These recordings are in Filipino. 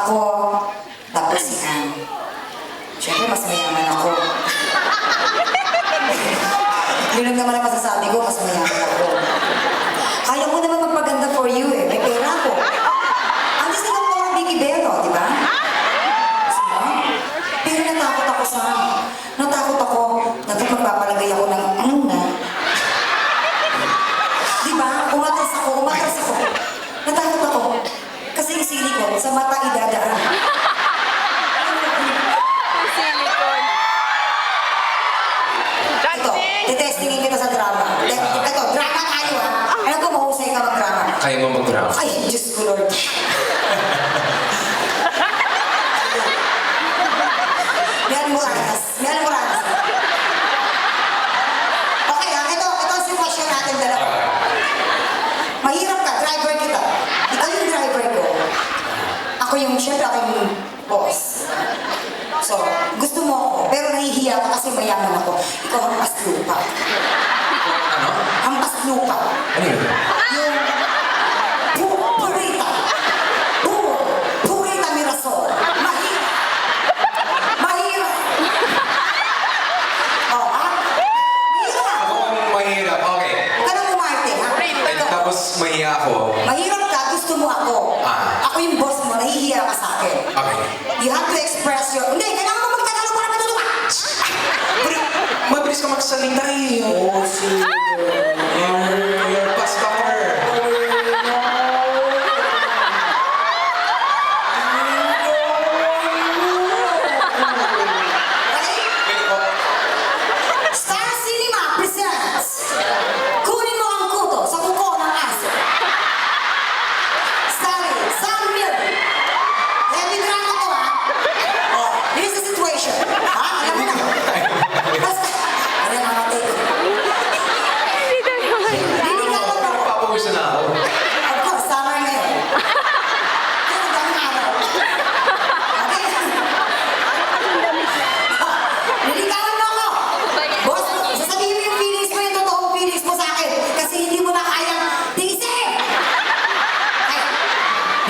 Ako, tapos si Ann. Siyempre, mas mayaman ako. Yun lang naman ang masasabi ko, mas mayaman ako. Kaya mo naman magpaganda for you eh. May pera ako. Antes na lang mga Vicky Bello, di ba? Pero natakot ako sa... Natakot ako. Dapat magpapalagay ako ng ano na. Di ba? Umatras ako. Natakot ako. Kasi yung silikon sa mata idadaan. Ito, titestingin kita sa drama. Ito, drama tayo ha. Alam ko mahusay ka mag-drama. Kaya mo mag-drama? Ay, Diyos ko Lord. Mian Moranas. Okay ha, ito ang sitwasyon natin dalawa. Mahirap ka, driver kita. Ikaw yung driver ko. Ako yung, syempre ako yung boss. So, gusto mo ako, pero nahihiya ka kasi mayaman ako. Ikaw hampas lupa. Ano? Hampas lupa. Ano yun? Yung purita. Purita Mirasol. Mahirap. Oh, ha? Mahirap. Ako ang mahirap, okay. Huwag ka nang umarte, ha? Eh, tapos mahiya ako. Mahirap ka, gusto mo ako. Ako yung boss mo, nahihiya ka sa akin. Okay. You have to express your... Hindi, kailangan mo magtagalog para matulog ka! Mabilis ka magsalita eh. Oh, sige. You're fast talker. Star Cinema presents Kunin Mo Ang Kuto sa Kuko ng Aso. Starring Sam Miller. Heavy drama to ha. Oh, here's the situation. Ha? Alam mo na. Basta, ano yung mga take? Liligawan mo ako. Papawisa na ako. Of course, summer ngayon. Pero daming araw. Okay? Liligawan mo ako. Boss, sasabihin mo yung feelings mo, yung totoong feelings mo sa akin. Kasi hindi mo na kayang tiisin. Ay,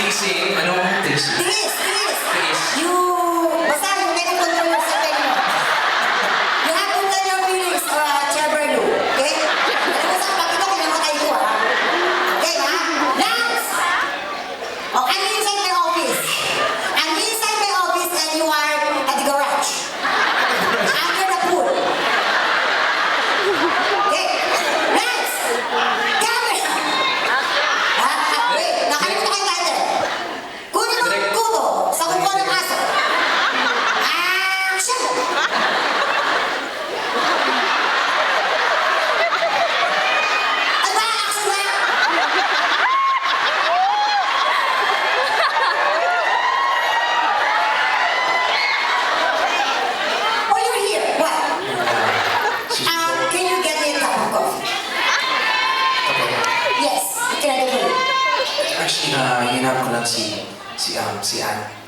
Tising? Anong tising? tiis. Tiis. Basta yung may control mo sa pen mo. You have to tell your feelings, Chair Berlu. Okay? Alam mo sa kapag ito, kinamatay ko ha. Okay ha? Lance! Oh, I'm inside my office. I'm inside my office and you are at the garage. Under the pool. Okay? Lance! Camera! Wait, nakalimutan ko yung title. Kunin mo ang kuto sa kuko ng aso. Action! Ano ba? Action ba? Oh, you're here. What? Can you get me a cup of coffee? Yes, can I get it? Actually, hinap ko lang si Ann.